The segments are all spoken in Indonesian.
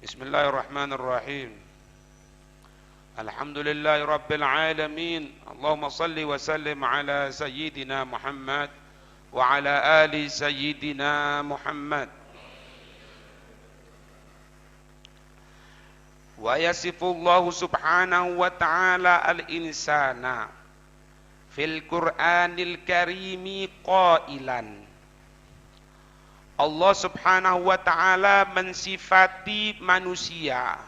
Bismillahirrahmanirrahim. Alhamdulillahi Rabbil Alamin. Allahumma salli wa sallim ala Sayyidina Muhammad wa ala ali Sayyidina Muhammad. Wa yasifullahu subhanahu wa ta'ala al-insana fil Qur'anil Karimi qailan. Allah subhanahu wa ta'ala mensifati manusia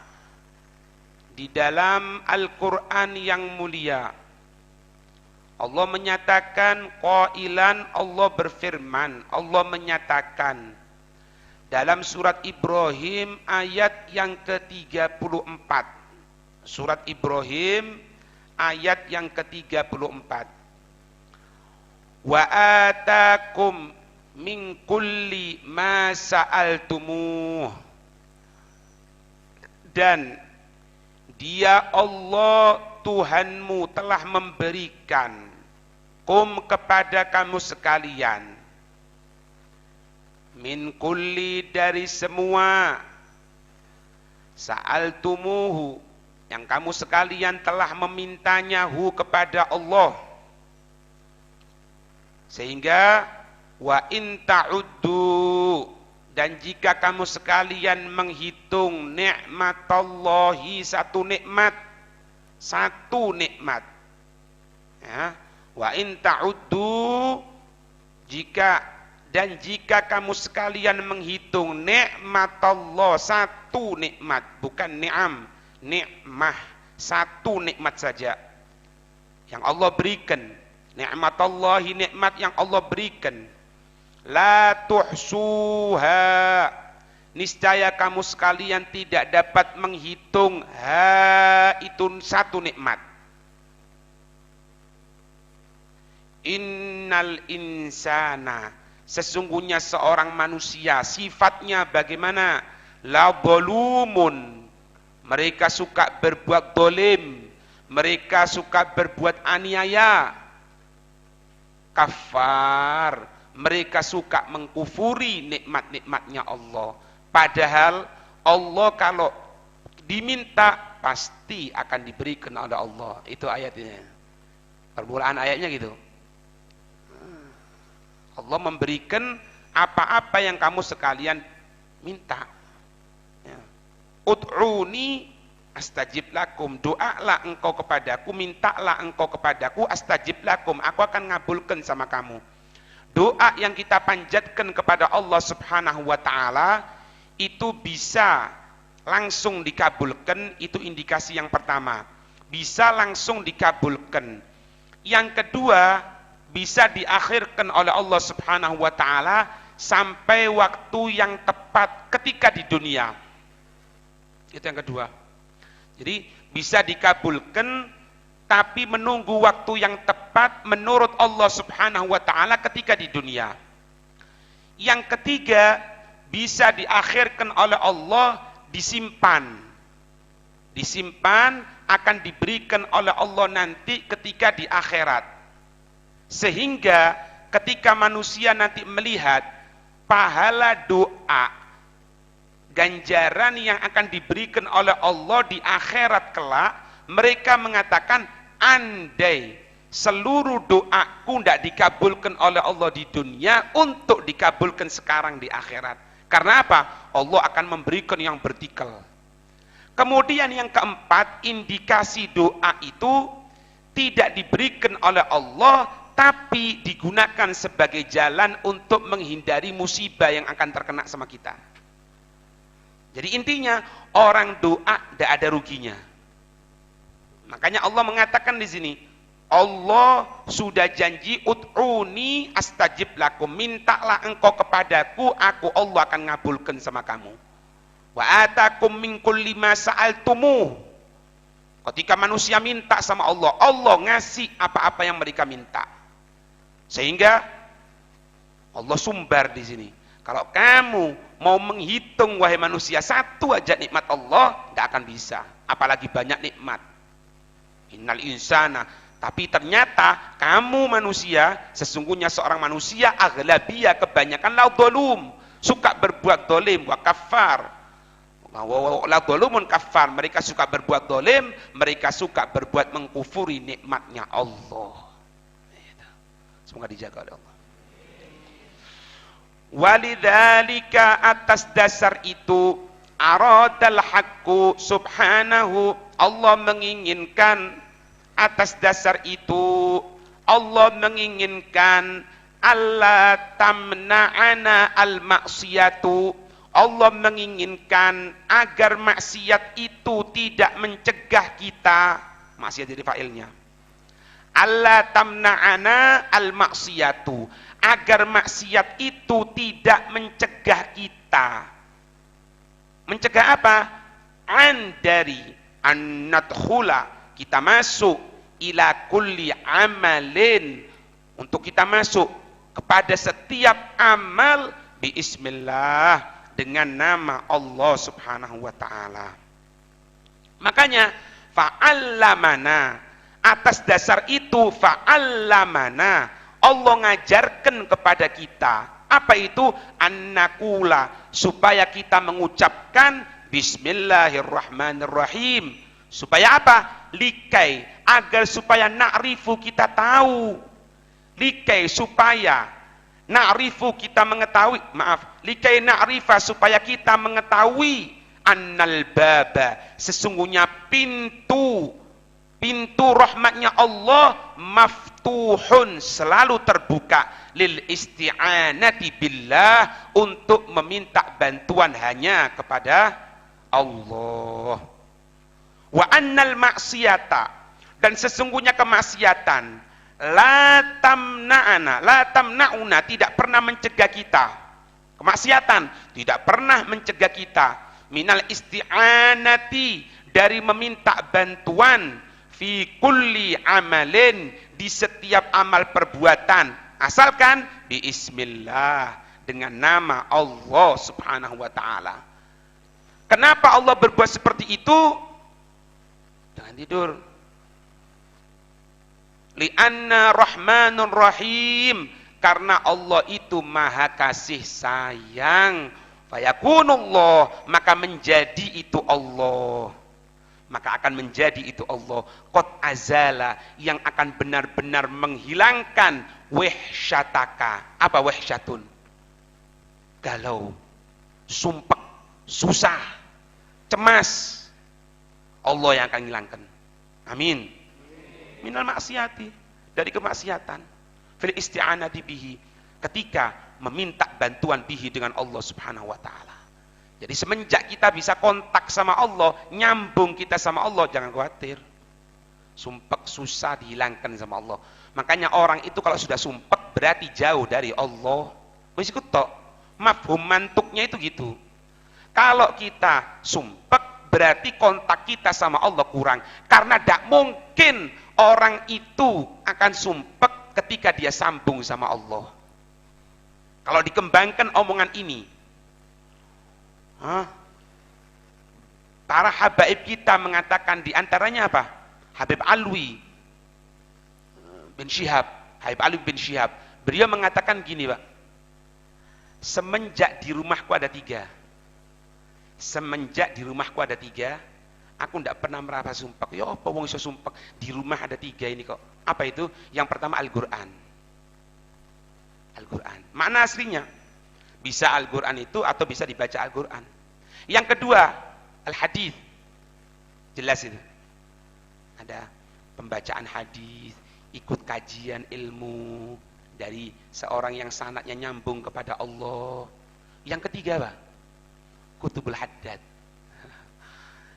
di dalam Al-Quran yang mulia. Allah menyatakan qailan, Allah berfirman, Allah menyatakan dalam surat Ibrahim ayat yang ke-34. Surat Ibrahim ayat yang ke-34. Wa atakum min kulli ma sa'altumuh, dan Dia Allah Tuhanmu telah memberikan kepada kamu sekalian, min kulli dari semua, sa'altumuhu yang kamu sekalian telah memintanya kepada Allah. Sehingga wa in ta'uddu, dan jika kamu sekalian menghitung nikmatallahi, satu nikmat ya, wa in ta'uddu, jika kamu sekalian menghitung nikmatallah, satu nikmat, bukan ni'am, nikmah, satu nikmat saja yang Allah berikan, nikmatallahi, nikmat yang Allah berikan, la tuhsuha, niscaya kamu sekalian tidak dapat menghitung itu satu nikmat. Innal insana, sesungguhnya seorang manusia sifatnya bagaimana? La zalumun, mereka suka berbuat dolim, mereka suka berbuat aniaya. Kafar, mereka suka mengkufuri nikmat-nikmatnya Allah. Padahal Allah kalau diminta pasti akan diberikan oleh Allah. Itu ayatnya. Permulaan ayatnya gitu. Allah memberikan apa-apa yang kamu sekalian minta. Ya. Ud'uni astajib lakum, doalah engkau kepadaku, mintalah engkau kepadaku, astajib lakum, aku akan ngabulkan sama kamu. Doa yang kita panjatkan kepada Allah subhanahu wa ta'ala itu bisa langsung dikabulkan, itu indikasi yang pertama. Bisa langsung dikabulkan. Yang kedua, bisa diakhirkan oleh Allah subhanahu wa ta'ala sampai waktu yang tepat ketika di dunia. Itu yang kedua. Jadi bisa dikabulkan tapi menunggu waktu yang tepat menurut Allah subhanahu wa ta'ala ketika di dunia. Yang ketiga, bisa diakhirkan oleh Allah, disimpan akan diberikan oleh Allah nanti ketika di akhirat, sehingga ketika manusia nanti melihat pahala doa, ganjaran yang akan diberikan oleh Allah di akhirat kelak, mereka mengatakan, andai seluruh doaku tidak dikabulkan oleh Allah di dunia, untuk dikabulkan sekarang di akhirat. Karena apa? Allah akan memberikan yang vertikal. Kemudian yang keempat, indikasi doa itu tidak diberikan oleh Allah, tapi digunakan sebagai jalan untuk menghindari musibah yang akan terkena sama kita. Jadi intinya, orang doa tidak ada ruginya. Makanya Allah mengatakan di sini, Allah sudah janji, ud'uni astajib lakum, mintalah engkau kepadaku, aku Allah akan ngabulkan sama kamu. Wa atakum min kulli ma sa'altumuh, ketika manusia minta sama Allah, Allah ngasih apa-apa yang mereka minta. Sehingga Allah sumbar di sini. Kalau kamu mau menghitung wahai manusia satu aja nikmat Allah, tidak akan bisa, apalagi banyak nikmat. Innal insana, tapi ternyata kamu manusia, sesungguhnya seorang manusia aghlabiyah, kebanyakan la dzalum, suka berbuat dolim, wa kafar, La dhulumun kafar, mereka suka berbuat dolim, mereka suka berbuat mengkufuri nikmatnya Allah. Semoga dijaga oleh Allah. Walidzalika, atas dasar itu, aradal haqqu subhanahu, Allah menginginkan, atas dasar itu Allah menginginkan, alla tamna'ana al-maksiyatu, Allah menginginkan agar maksiat itu tidak mencegah kita. Maksiat jadi fa'ilnya. Alla tamna'ana al-maksiyatu, agar maksiat itu tidak mencegah kita. Mencegah apa? Dari an nadkhula, kita masuk, ila kulli amalin, untuk kita masuk kepada setiap amal, bismillah, dengan nama Allah subhanahu wa ta'ala. Makanya fa'allamana, atas dasar itu fa'allamana, Allah ngajarkan kepada kita. Apa itu? An-nakula, supaya kita mengucapkan bismillahirrahmanirrahim. Supaya apa? Likai, agar supaya na'rifu, kita tahu. Likai, supaya na'rifu, kita mengetahui, likai na'rifa, supaya kita mengetahui, annal baba, sesungguhnya pintu rahmatnya Allah, maftuhun, selalu terbuka, lil isti'anati billah, untuk meminta bantuan hanya kepada Allah. Wa annal maksiyata, dan sesungguhnya kemaksiatan, la tamna'una, tidak pernah mencegah kita. Kemaksiatan tidak pernah mencegah kita minal isti'anati, dari meminta bantuan, fi kulli amalin, di setiap amal perbuatan, asalkan bismillah, dengan nama Allah subhanahu wa ta'ala. Kenapa Allah berbuat seperti itu? Jangan tidur. Li'anna rahmanun rahim, karena Allah itu maha kasih sayang. Fayakunullah, maka menjadi itu Allah, maka akan menjadi itu Allah, qad azala, yang akan benar-benar menghilangkan wahsyataka. Apa wahsyatun? Galau, sumpek, susah, cemas, Allah yang akan hilangkan. Amin. Minal maksiati, dari kemaksiatan, fil isti'anati bihi, ketika meminta bantuan bihi, dengan Allah subhanahu wa ta'ala. Jadi semenjak kita bisa kontak sama Allah, nyambung kita sama Allah, jangan khawatir. Sumpek, susah dihilangkan sama Allah. Makanya orang itu kalau sudah sumpek, berarti jauh dari Allah. Wis ikut tok. Mafhum mantuknya itu gitu. Kalau kita sumpek, berarti kontak kita sama Allah kurang. Karena tidak mungkin orang itu akan sumpek ketika dia sambung sama Allah. Kalau dikembangkan omongan ini, para habaib kita mengatakan, diantaranya apa? Habib Alwi bin Syihab, Habib Alwi bin Syihab, beliau mengatakan gini, Pak, semenjak di rumahku ada 3, semenjak di rumahku ada 3, aku tidak pernah merasa sumpek. Ya apa wong iso sumpek? Di rumah ada 3 ini kok. Apa itu? Yang pertama Al-Quran. Al-Quran. Mana aslinya? Bisa Al-Quran itu atau bisa dibaca Al-Quran. Yang kedua, Al-Hadis. Jelas itu. Ada pembacaan hadis, ikut kajian ilmu dari seorang yang sanadnya nyambung kepada Allah. Yang ketiga, Pak, Kutubul Haddad.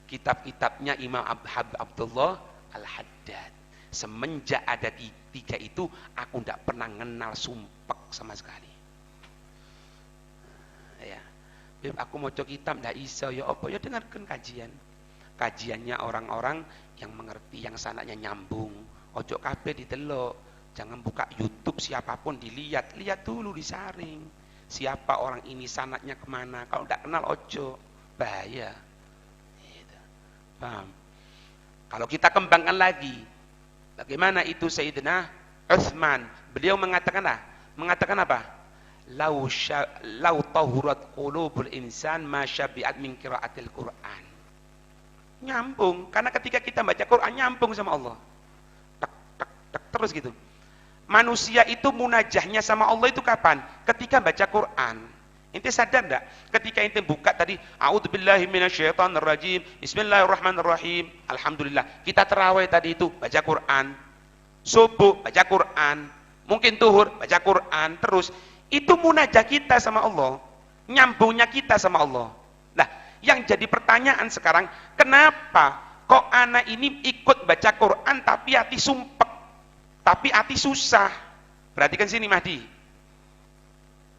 Kitab-kitabnya Imam Abdullah Al-Haddad. Semenjak ada 3 itu, aku tidak pernah kenal sumpek sama sekali. Ya, Beb, aku mau coba kitab tidak iso, ya apa? Ya dengarkan kajian. Kajiannya orang-orang yang mengerti, yang sanadnya nyambung. Ojo kabeh ditelok. Jangan buka YouTube siapapun dilihat, lihat dulu, disaring. Siapa orang ini, sanadnya kemana? Kalau tidak kenal ojo, bahaya. Paham? Kalau kita kembangkan lagi, bagaimana itu Sayyidina Utsman? Beliau mengatakan apa? lau tahurat qulubul insan ma syabi'at min qiraatil Qur'an. Nyambung, karena ketika kita baca Quran nyambung sama Allah. Tak tak tak terus gitu. Manusia itu munajahnya sama Allah itu kapan? Ketika baca Quran. Ente sadar enggak? Ketika ente buka tadi, a'udzubillahi minasyaitonirrajim, bismillahirrahmanirrahim, alhamdulillah. Kita terawih tadi itu baca Quran. Subuh baca Quran. Mungkin zuhur baca Quran terus. Itu munajah kita sama Allah. Nyambungnya kita sama Allah. Nah, yang jadi pertanyaan sekarang, kenapa kok anak ini ikut baca Quran tapi hati sumpek? Tapi hati susah. Perhatikan sini Mahdi.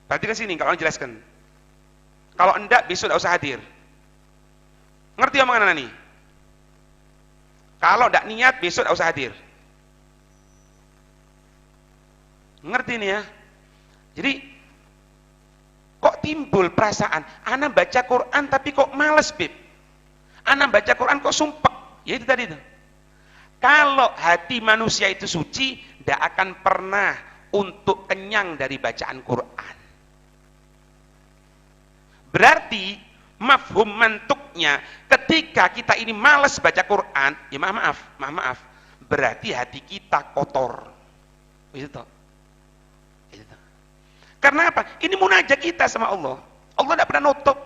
Perhatikan sini kalau jelaskan. Kalau enggak besok enggak usah hadir. Ngerti omongan anak nih? Kalau enggak niat besok enggak usah hadir. Ngerti nih ya? Jadi kok timbul perasaan anak baca Quran tapi kok males, Bib? Anak baca Quran kok sumpek? Ya itu tadi tuh. Kalau hati manusia itu suci, tidak akan pernah untuk kenyang dari bacaan Quran. Berarti mafhum mantuknya ketika kita ini malas baca Quran, ya maaf, berarti hati kita kotor. Itu toh. Itu toh. Karena apa? Ini munajat kita sama Allah. Allah tidak pernah nutup.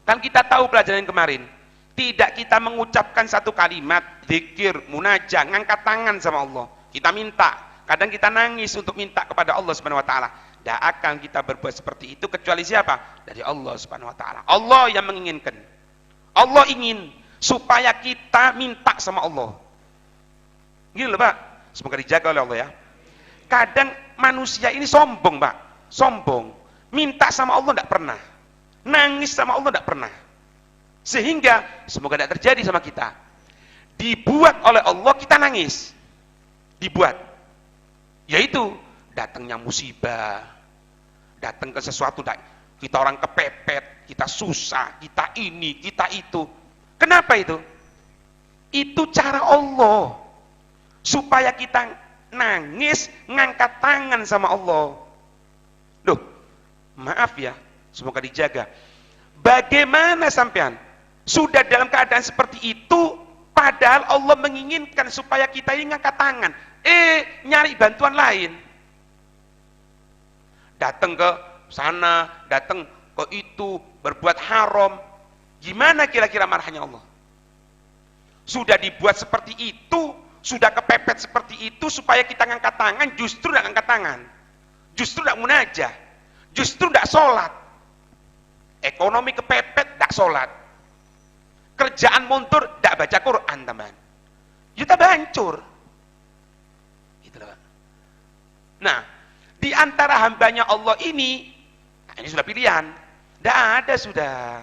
Kan kita tahu pelajaran kemarin. Tidak kita mengucapkan satu kalimat, zikir, munajah, ngangkat tangan sama Allah. Kita minta, kadang kita nangis untuk minta kepada Allah Subhanahu wa taala. Tidak akan kita berbuat seperti itu kecuali siapa? Dari Allah Subhanahu wa taala. Allah yang menginginkan. Allah ingin supaya kita minta sama Allah. Gitu loh, Pak. Semoga dijaga oleh Allah ya. Kadang manusia ini sombong, Pak. Sombong. Minta sama Allah tidak pernah. Nangis sama Allah tidak pernah. Sehingga semoga tidak terjadi sama kita. Dibuat oleh Allah kita nangis. Dibuat. Yaitu datangnya musibah. Datang ke sesuatu, kita orang kepepet, kita susah, kita ini, kita itu. Kenapa itu? Itu cara Allah. Supaya kita nangis, ngangkat tangan sama Allah. Loh, maaf ya, semoga dijaga. Bagaimana sampean? Sudah dalam keadaan seperti itu, padahal Allah menginginkan supaya kita ini ngangkat tangan. Nyari bantuan lain. Datang ke sana, datang ke itu, berbuat haram. Gimana kira-kira marahnya Allah? Sudah dibuat seperti itu, sudah kepepet seperti itu, supaya kita ngangkat tangan, justru tidak ngangkat tangan. Justru tidak munajah. Justru tidak sholat. Ekonomi kepepet, tidak sholat. Kerjaan mundur, tidak baca Quran, teman. Kita hancur. Gitu loh. Nah, di antara hambanya Allah ini sudah pilihan. Tidak ada sudah.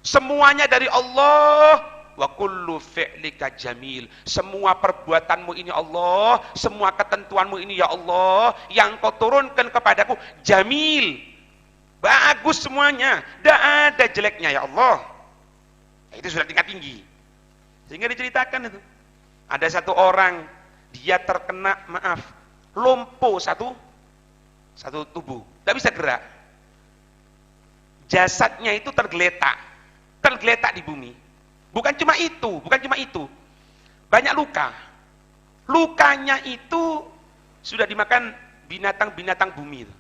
Semuanya dari Allah. Wa kullu fi'lika jamil. Semua perbuatanmu ini Allah, semua ketentuanmu ini ya Allah, yang kau turunkan kepadaku jamil. Bagus semuanya. Tidak ada jeleknya ya Allah. Itu sudah tingkat tinggi. Sehingga diceritakan itu. Ada satu orang, dia terkena, lumpuh satu tubuh. Tidak bisa gerak. Jasadnya itu tergeletak di bumi. Bukan cuma itu. Banyak luka. Lukanya itu sudah dimakan binatang-binatang bumi itu.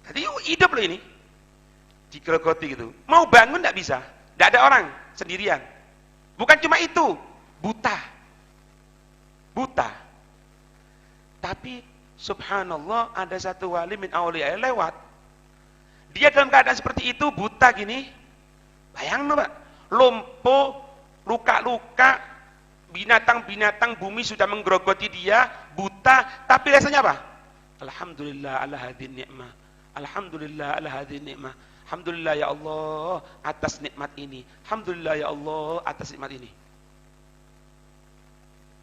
Jadi hidup loh ini. Digerogoti gitu. Mau bangun tidak bisa. Tidak ada orang, sendirian. Bukan cuma itu, buta. Tapi subhanallah, ada satu wali min auliya lewat. Dia dalam keadaan seperti itu, buta gini. Bayang Pak, lumpuh, luka-luka, binatang-binatang bumi sudah menggerogoti dia, buta, tapi rasanya apa? Alhamdulillah ala hadhihi ni'mah. Alhamdulillah ala hadhihi ni'mah. Alhamdulillah ya Allah atas nikmat ini. Alhamdulillah ya Allah atas nikmat ini.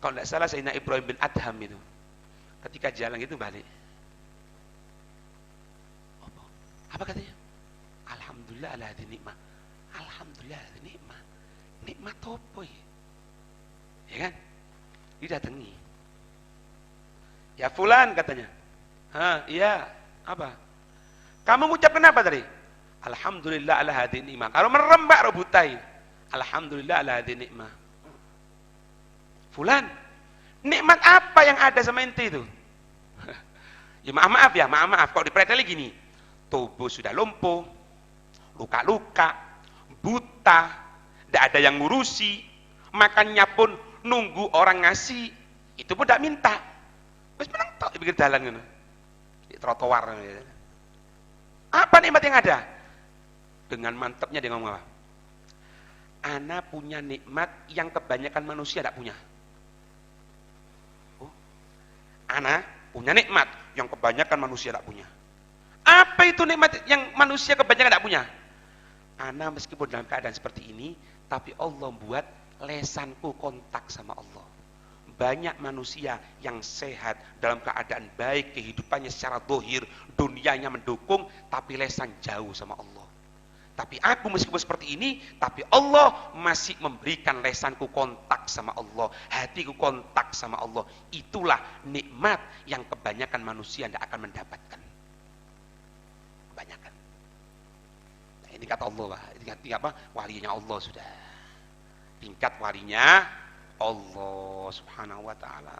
Kalau tidak salah Sayyidina Ibrahim bin Adham itu ketika jalan itu balik. Apa katanya? Alhamdulillah ala hadhihi nikmah. Alhamdulillah ala hadhihi nikmah. Nikmat apa ya? Ya kan? Didatangi. Ya fulan katanya. Iya. Apa? Kamu mengucapkan apa tadi? Alhamdulillah ala hadhihi ni'mah. Kalau merembak rebutai. Alhamdulillah ala hadhihi ni'mah. Fulan, nikmat apa yang ada sama ente itu? Ya maaf ya, maaf. Kalau dipreteli gini, tubuh sudah lumpuh, luka-luka, buta, tidak ada yang ngurusi, makannya pun nunggu orang ngasih, itu pun tidak minta. Terus menang tok di pinggir jalan gitu. Di trotoar. Apa nikmat yang ada? Dengan mantapnya dia ngomong apa? Ana punya nikmat yang kebanyakan manusia tidak punya. Oh, ana punya nikmat yang kebanyakan manusia tidak punya. Apa itu nikmat yang manusia kebanyakan tidak punya? Ana meskipun dalam keadaan seperti ini, tapi Allah buat lesanku kontak sama Allah. Banyak manusia yang sehat dalam keadaan baik, kehidupannya secara dohir, dunianya mendukung, tapi lesan jauh sama Allah. Tapi aku meskipun seperti ini, tapi Allah masih memberikan lesanku kontak sama Allah, hatiku kontak sama Allah. Itulah nikmat yang kebanyakan manusia tidak akan mendapatkan. Kebanyakan. Nah, ini kata Allah, tingkat apa? Walinya Allah sudah. Tingkat walinya Allah subhanahu wa ta'ala.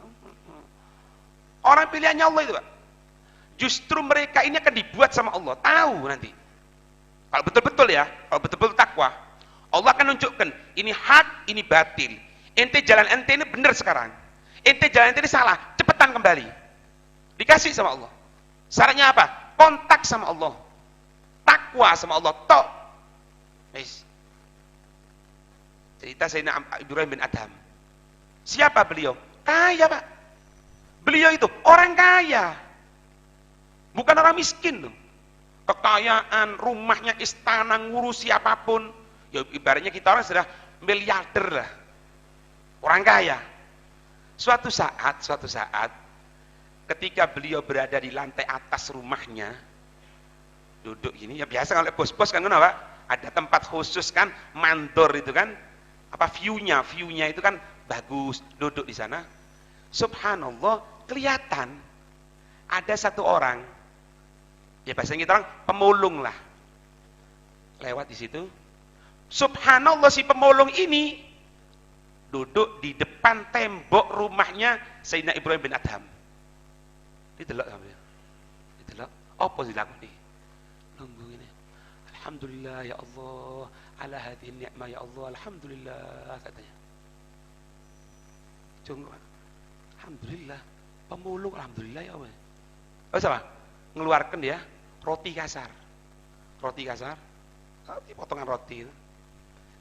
Orang pilihannya Allah itu Pak. Justru mereka ini akan dibuat sama Allah. Tahu nanti. Kalau betul-betul ya, kalau betul-betul takwa, Allah akan nunjukkan ini hak, ini batil. Ente jalan ente ini benar sekarang. Ente jalan ente ini salah, cepetan kembali. Dikasih sama Allah. Syaratnya apa? Kontak sama Allah. Takwa sama Allah. Tok. Wis. Cerita Sayyidina Ibrahim bin Adham. Siapa beliau? Kaya Pak. Beliau itu orang kaya. Bukan orang miskin loh. Kekayaan, rumahnya, istana, ngurusi apapun. Ya ibaratnya kita orang sudah miliarder lah. Orang kaya. Suatu saat, ketika beliau berada di lantai atas rumahnya, duduk gini, ya biasa kalau bos-bos kan kenapa? Ada tempat khusus kan, mandor itu kan, apa view-nya itu kan bagus, duduk di sana. Subhanallah, kelihatan ada satu orang, ya bahasa kita orang pemulung lah, lewat di situ. Subhanallah, si pemulung ini duduk di depan tembok rumahnya Sayyidina Ibrahim bin Adham. Didelok sampe. Didelok, apa sih dilakoni? Nunggu ini. Alhamdulillah ya Allah, ala hadhihi ni'mah ya Allah, alhamdulillah katanya. Cunggu. Alhamdulillah, pemulung alhamdulillah ya Allah. Oh sama, ngeluarkan dia roti kasar. Roti kasar, potongan roti itu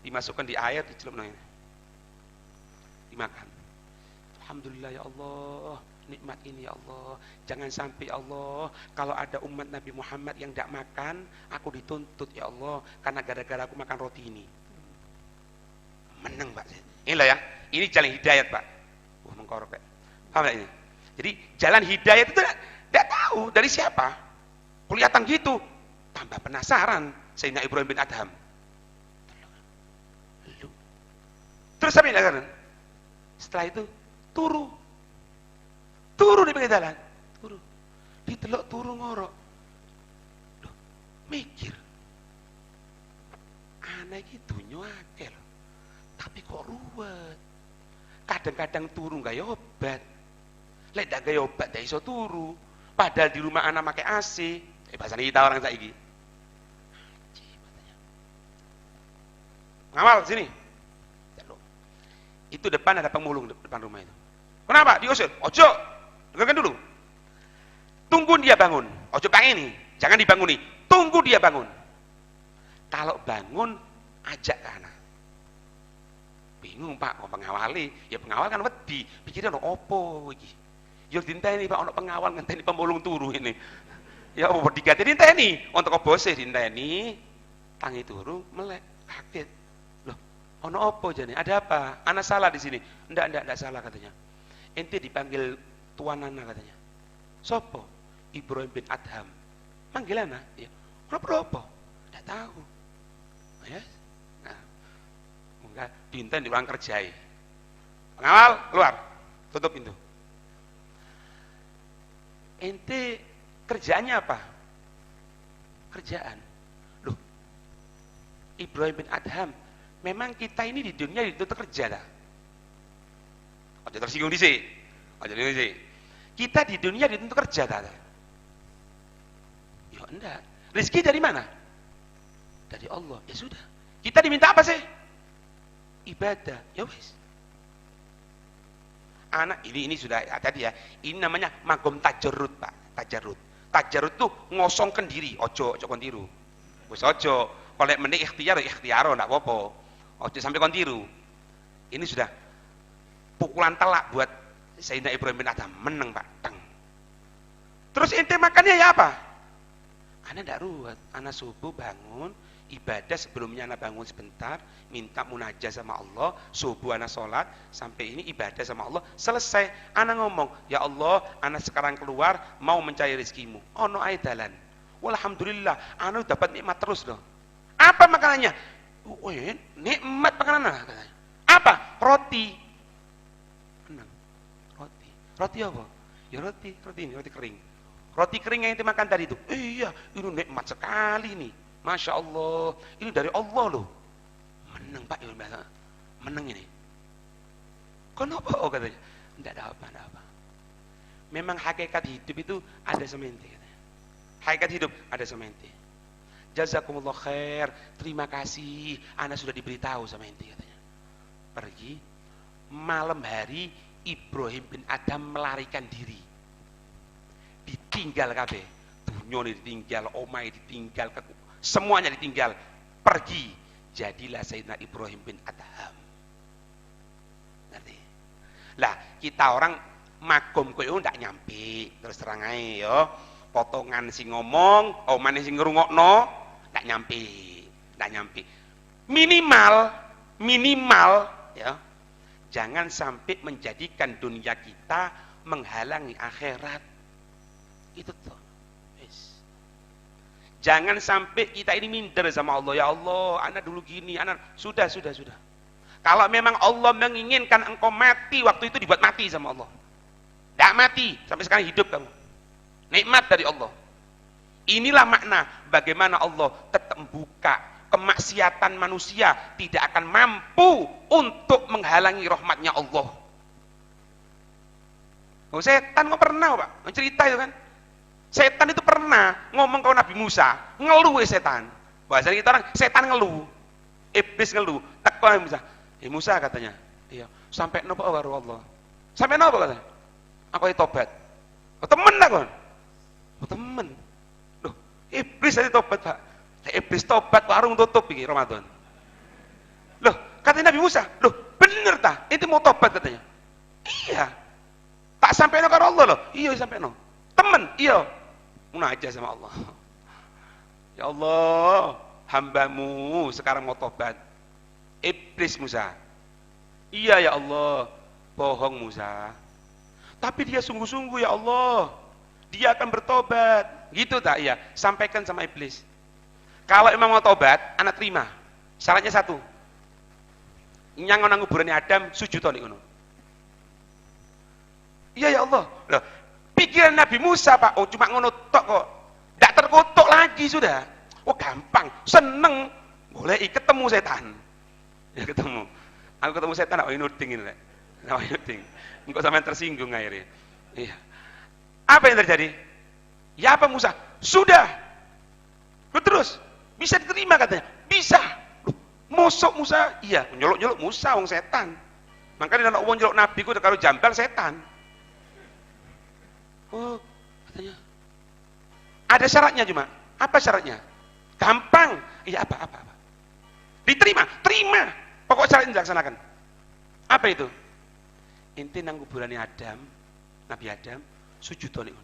dimasukkan di air, dicelupkan ini. Dimakan. Alhamdulillah ya Allah, nikmat ini ya Allah. Jangan sampai ya Allah, kalau ada umat Nabi Muhammad yang tidak makan, aku dituntut ya Allah, karena gara-gara aku makan roti ini. Menang Pak. Inilah ya, ini jalan hidayat Pak. Wah mengkorok Pak. Paham ini? Jadi jalan hidayat itu tidak tahu dari siapa. Kelihatan gitu, tambah penasaran Sayyidina Ibrahim bin Adham. Terus apa yang dilakukan? Setelah itu turu di pinggir jalan, ditelok turu ngorok. Duh, mikir, aneh gitu nyuake loh, tapi kok ruwet. Kadang-kadang turu gak obat, lek gak obat gak iso turu. Padahal di rumah anak pakai AC. Bahasa kita orang saiki. Ngamal sini. Itu depan ada pemulung depan rumah itu. Kenapa? Diusir. Ojo. Dengarkan dulu. Tunggu dia bangun. Ojo pengen nih. Jangan dibanguni. Tunggu dia bangun. Kalau bangun, ajak ke anak. Bingung Pak, mau pengawali. Ya pengawal kan wedi. Pikirnya ono opo iki. Yo dinteni Pak, ono pengawal ngenteni pemulung turu ini. Ya opo digati dinteni. Untuk bose dinteni. Tangi turu melek kaget. Ono opo jane? Ada apa? Anak salah di sini. Enggak salah katanya. Ente dipanggil tuan anak katanya. Sopo? Ibrahim bin Adham. Manggil anak? Ya. Apa? Enggak tahu. Ya. Nah, enggak dinten di ruang kerjai. Pengawal keluar. Tutup pintu. Ente kerjaannya apa? Kerjaan. Loh, Ibrahim bin Adham, memang kita ini di dunia dituntut kerja dah. Aja tersinggung dhisik. Aja dhisik. Kita di dunia dituntut kerja dah. Ya enggak. Rezeki dari mana? Dari Allah. Ya sudah. Kita diminta apa sih? Ibadah. Ya wis. Anak ini sudah tadi ya. Ini namanya magom tajarrud, Pak. Tajarrud. Tajarrud tuh ngosongkan diri. Ojo kon tiru. Wis ojo. Kalau meneh ikhtiar ikhtiaro ndak apa-apa. Ojo sampai kon tiru. Ini sudah pukulan telak buat Sayyidina Ibrahim bin Adham. Menang, Pak. Teng. Terus ente makannya ya apa? Ana ndak ruwet. Ana subuh bangun, ibadah sebelumnya ana bangun sebentar, minta munajat sama Allah, subuh ana sholat, sampai ini ibadah sama Allah, selesai ana ngomong, ya Allah, ana sekarang keluar mau mencari rezekimu. Ono ae dalan. Walhamdulillah, ana dapat nikmat terus loh. Apa makanannya? Nikmat makanan katanya. Apa? Roti. Tenang. Roti. Roti apa? Ya roti ini, roti kering. Roti kering yang dimakan tadi itu. Iya, ini nikmat sekali nih. Masya Allah, ini dari Allah loh. Menang Pak, menang ini. Kenapa? Oh katanya, tidak ada apa. Memang hakikat hidup itu ada semente katanya. Hakikat hidup ada semente. Jazakumullah khair, terima kasih. Ana sudah diberitahu sama ente katanya. Pergi malam hari Ibrahim bin Adham melarikan diri. Ditinggal kabeh. Dunyane ditinggal, omahe ditinggal, semuanya ditinggal, pergi. Jadilah Sayyidina Ibrahim bin Adham. Ngerti? Lah, kita orang magum koyo ndak nyampe, terus terang ae ya. Potongan sing ngomong, omane sing ngrungokno ndak nyampe. Minimal ya. Jangan sampai menjadikan dunia kita menghalangi akhirat. Itu tuh. Jangan sampai kita ini minder sama Allah. Ya Allah, anak dulu gini, anak sudah. Kalau memang Allah menginginkan engkau mati, waktu itu dibuat mati sama Allah. Tidak mati, sampai sekarang hidup kamu. Nikmat dari Allah. Inilah makna bagaimana Allah tetap membuka kemaksiatan manusia tidak akan mampu untuk menghalangi rahmatnya Allah. Oh, setan kok pernah Pak mencerita itu kan? Setan itu pernah ngomong ke Nabi Musa, ngeluh setan. Bahasa kita orang setan ngeluh, iblis ngeluh. Teko Nabi Musa, Musa katanya, iya. Sampai nopo karo Allah. Sampai nopo katanya? Aku tobat. Oh, temen lah kon. Oh, temen. Loh, iblis tadi tobat Pak. Iblis tobat warung tutup iki Ramadan. Loh, katanya Nabi Musa, loh bener ta? Itu mau tobat katanya. Iya. Tak sampai no karo Allah loh. Iya sampai no. Temen, iya. Munajat sama Allah. Ya Allah, hambamu sekarang mau tobat. Iblis Musa. Iya ya Allah, bohong Musa. Tapi dia sungguh-sungguh ya Allah. Dia akan bertobat. Gitu tak? Iya. Sampaikan sama iblis. Kalau emang mau tobat, anak terima. Syaratnya satu. Nyang nang kuburane Adam sujud to nek ngono. Iya ya Allah. Loh, pikiran Nabi Musa Pak, oh cuma ngono tok kok. Tidak terkutuk lagi sudah. Oh gampang, seneng. Boleh ketemu setan. Ya ketemu. Aku ketemu setan, oh nuding ini. Oh nuding. Engkau sampai tersinggung akhirnya. Iya. Apa yang terjadi? Ya apa Musa? Sudah. Terus bisa diterima katanya. Bisa. Mosok Musa? Iya, nyolok-nyolok Musa wong setan. Makanya nek wong nyolok nabi ku kalau jambal setan. Oh, katanya. Ada syaratnya cuma. Apa syaratnya? Gampang. Iya apa? Diterima, terima. Pokok syaratnya dilaksanakan. Apa itu? Inti nang kuburane Adam, Nabi Adam, sujud to niku.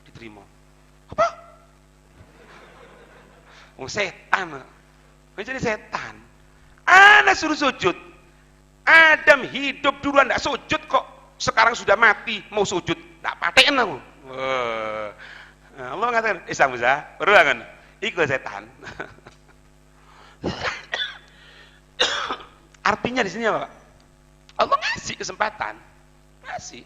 Diterima. Apa? Wong setan. Jadi setan. Ana suruh sujud. Adam hidup duluan enggak sujud kok. Sekarang sudah mati mau sujud. Enggak paten aku. Allah mengatakan, Isa Musa, berulangan. Iku setan. Artinya di sini apa, Pak? Allah ngasih kesempatan. Ngasih.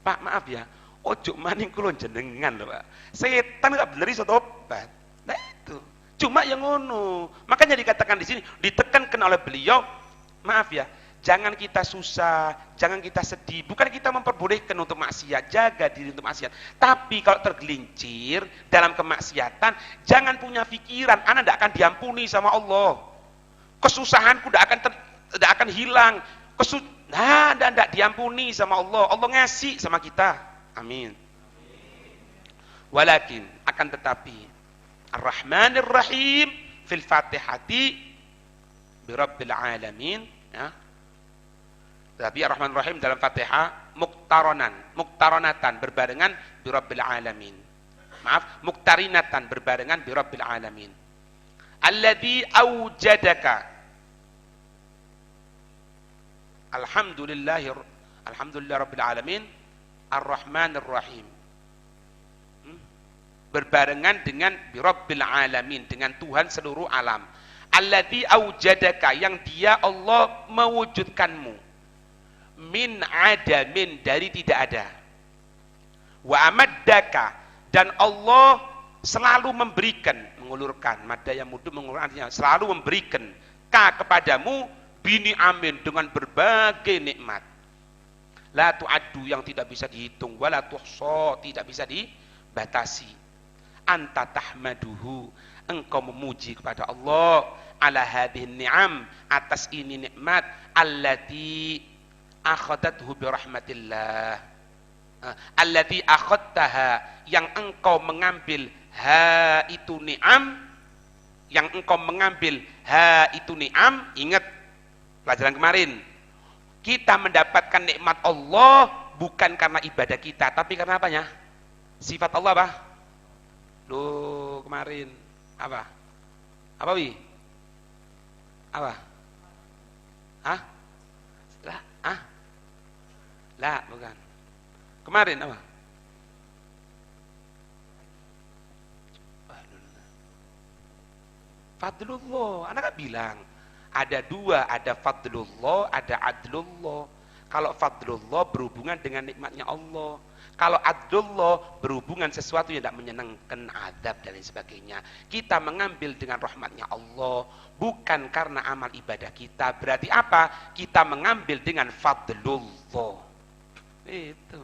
Pak, maaf ya. Ojo maning kula jenengan lho, Pak. Setan enggak bener iso tobat. Nah itu. Cuma yang ngono. Makanya dikatakan di sini, ditekankan oleh beliau, maaf ya, jangan kita susah, jangan kita sedih. Bukan kita memperbolehkan untuk maksiat, jaga diri untuk maksiat. Tapi kalau tergelincir dalam kemaksiatan, jangan punya pikiran, ana tidak akan diampuni sama Allah. Kesusahanku tidak akan hilang. Tidak diampuni sama Allah. Allah ngasih sama kita. Amin. Walakin, akan tetapi, Ar-Rahmanir Rahim fil Fatihati birabbil alamin, ya. Tapi Ar-Rahmanir Rahim dalam Fatihah muktaronatan berbarengan birabbil alamin. Maaf, muktarinatan berbarengan birabbil alamin. Alladzi aujadaka. Alhamdulillah rabbil alamin Ar-Rahmanir Rahim. Berbarengan dengan birabbil alamin, dengan Tuhan seluruh alam. Alladzi aujadaka, yang dia Allah mewujudkanmu, min adamin, dari tidak ada. Wa amaddaka, dan Allah selalu memberikan, mengulurkan, madda yang mudu mengulurkan, artinya selalu memberikan ka kepadamu, bini amin, dengan berbagai nikmat. La tu'addu, yang tidak bisa dihitung, wala tuhsa, tidak bisa dibatasi. Anta tahmaduhu, engkau memuji kepada Allah, ala hadhihi ni'am, atas ini nikmat, allati akhadathu bi rahmatillah, allati akhadtaha, yang engkau mengambil ha itu ni'am, yang engkau mengambil ha itu ni'am. Ingat pelajaran kemarin, kita mendapatkan nikmat Allah bukan karena ibadah kita, tapi karena apanya? Sifat Allah apa? Loh, kemarin apa? Apa wi? Apa? Hah? Lah, lah, bukan. Kemarin apa? Fadlullah. Anak bilang ada dua, ada fadlullah, ada adlullah. Kalau fadlullah berhubungan dengan nikmatnya Allah. Kalau adlullah berhubungan sesuatu yang tidak menyenangkan, adab dan lain sebagainya. Kita mengambil dengan rahmatnya Allah, bukan karena amal ibadah kita. Berarti apa? Kita mengambil dengan fadlullah. Itu.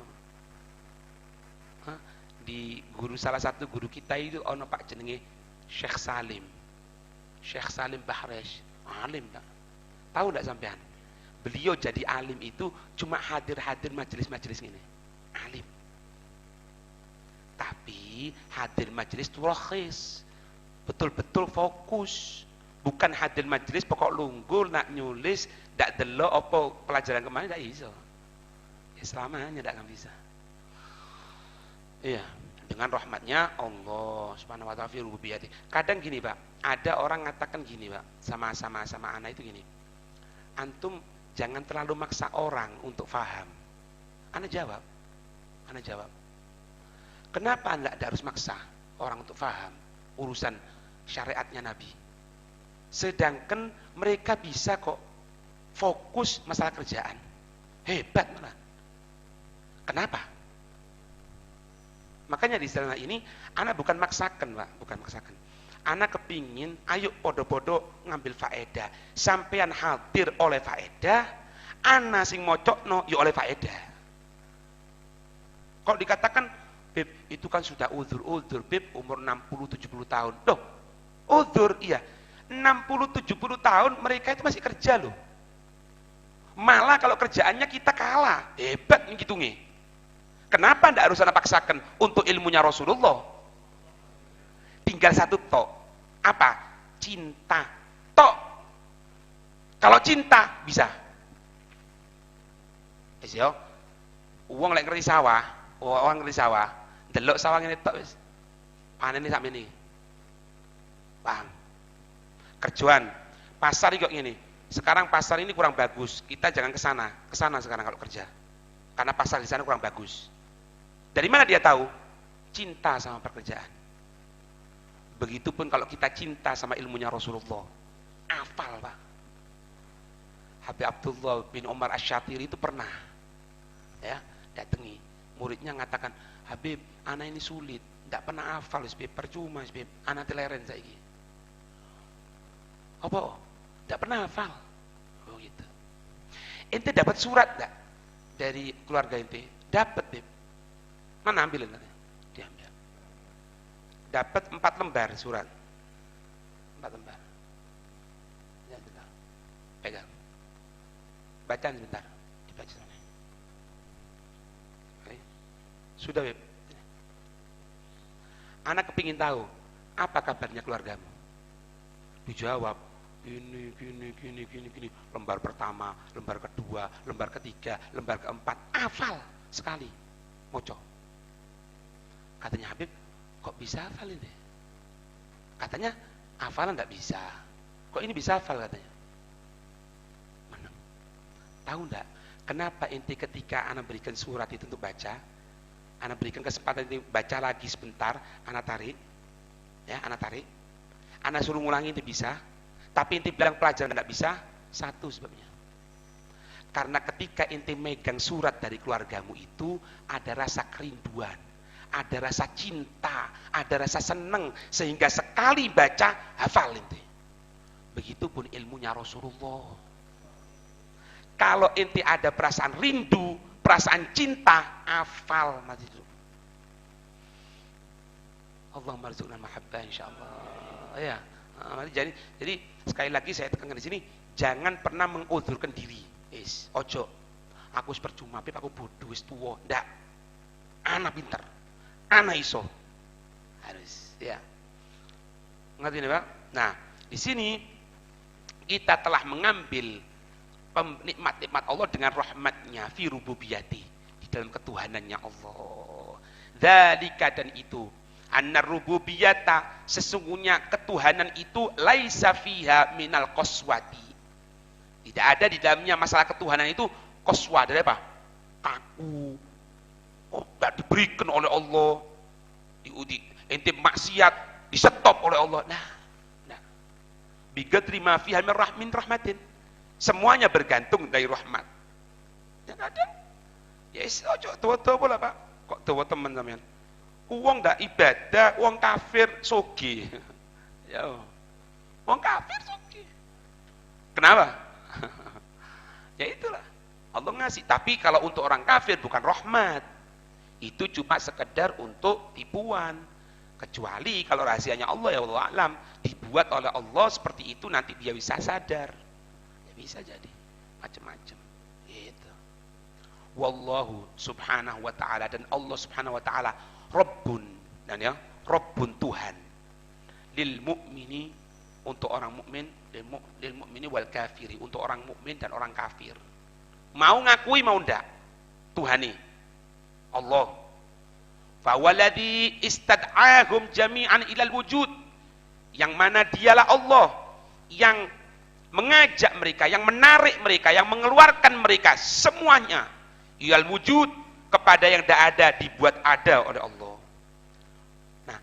Di salah satu guru kita itu ono Pak jenenge Syekh Salim. Syekh Salim Bahresh. Alim Pak. Tahu enggak sampean? Beliau jadi alim itu cuma hadir-hadir majelis-majelis ini. Alim. Tapi hadir majelis itu rakhis, betul-betul fokus, bukan hadir majelis pokok lunggul nak nyulis ndak delok apa pelajaran kemarin ndak iso. Ya selamanya ndak akan bisa. Iya, dengan rahmatnya Allah Subhanahu wa taala fi rububiyyati. Kadang gini, Pak, ada orang ngatakan gini, Pak, sama anak itu gini. Antum jangan terlalu maksa orang untuk faham. Ana jawab. Kenapa Anda tidak harus maksa orang untuk faham urusan syariatnya Nabi? Sedangkan mereka bisa kok fokus masalah kerjaan. Hebat malah. Kenapa? Makanya di sana ini, Ana bukan maksakan, Pak, bukan maksakan. Ana kepingin, ayo podo-podo ngambil faedah. Sampean hadir oleh faedah, Ana sing mocokno yo oleh faedah. Kalau dikatakan, Beb, itu kan sudah uzur, Beb, umur 60-70 tahun. Loh, uzur, iya. 60-70 tahun mereka itu masih kerja loh. Malah kalau kerjaannya kita kalah. Hebat gitu nih. Kenapa tidak harus Anda paksakan untuk ilmunya Rasulullah? Tinggal satu tok. Apa? Cinta. Tok. Kalau cinta, bisa. Yo, uang lek ngerti sawah, orang ngerti sawah, delok sawah ngene tok wis. Panene sak mene. Paham? Kerjaan. Pasar iki kok ngene. Sekarang pasar ini kurang bagus. Kita jangan ke sana sekarang kalau kerja. Karena pasar di sana kurang bagus. Dari mana dia tahu? Cinta sama pekerjaan. Begitupun kalau kita cinta sama ilmunya Rasulullah. Hafal, Pak. Habib Abdullah bin Umar Asy-Syatiri itu pernah datangi muridnya, ngatakan, Habib, anak ini sulit Ndak pernah hafal wis Beb, percuma wis Beb. Anak teleren saiki. Apa? Ndak pernah hafal. Oh gitu. Ente dapat surat enggak dari keluarga ente? Dapat Beb. Mana ambilin katanya? Diambil. Dapat 4 lembar surat. 4 lembar. Ya, bentar. Pegang. Bacaan sebentar. Dibaca sana. Oke. Sudah Beb. Anak kepingin tahu apa kabarnya keluargamu. Dijawab gini. Lembar pertama, lembar kedua, lembar ketiga, lembar keempat, hafal sekali. Moco. Katanya Habib, kok bisa hafal ini? Katanya hafalan enggak bisa. Kok ini bisa hafal katanya? Mana? Tahu enggak kenapa inti ketika anak berikan surat itu untuk baca, anak berikan kesempatan ini baca lagi sebentar, anak tarik, ya, anak tarik, anak suruh ngulangi itu bisa, tapi inti bilang pelajaran enggak bisa. Satu sebabnya, karena ketika inti megang surat dari keluargamu itu ada rasa kerinduan, ada rasa cinta, ada rasa seneng, sehingga sekali baca hafal inti. Begitupun ilmunya Rasulullah. Kalau inti ada perasaan rindu, perasaan cinta, hafal mati itu. Allahumma rzuqna mahabbah insyaallah. Ya. Jadi sekali lagi saya tekankan di sini, jangan pernah mengudurkan diri. Ojo. Aku wis percuma, aku bodoh, wis tuwa. Ndak. Anak pinter. Anak iso. Harus, ya. Ngerti nih, Pak? Nah, di sini kita telah mengambil nikmat-nikmat Allah dengan rahmatnya fi rububiyati, di dalam ketuhanannya Allah. Dzalika, dan itu anna rububiyata, sesungguhnya ketuhanan itu laisa fiha minal qaswati. Tidak ada di dalamnya masalah ketuhanan itu qaswa, dari apa? Kaku. Oh, enggak diberikan oleh Allah. Ente maksiat disetop oleh Allah. Nah. Bigadri ma fiha min rahmatin. Semuanya bergantung dari rahmat. Yang ada, ya ojo tua-tua pula Pak. Kok tua teman sampean? Uang ndak ibadah, uang kafir sogi. Ya, uang kafir sogi. Kenapa? Ya itulah. Allah ngasih. Tapi kalau untuk orang kafir bukan rahmat. Itu cuma sekedar untuk tipuan. Kecuali kalau rahasianya Allah, ya Allah alam, dibuat oleh Allah seperti itu, nanti dia bisa sadar. Ya bisa jadi macam-macam. Gitu. Wallahu subhanahu wa ta'ala, dan Allah subhanahu wa ta'ala Rabbun, dan ya, Rabbun Tuhan, lil mu'mini, untuk orang mukmin, lil mu'mini wal kafiri, untuk orang mukmin dan orang kafir. Mau ngakui mau ndak, Tuhani Allah. Fawalladhi istad'ahum jami'an ilal wujud, yang mana dialah Allah yang mengajak mereka, yang menarik mereka, yang mengeluarkan mereka semuanya ilal wujud, kepada yang tidak ada, dibuat ada oleh Allah. Nah,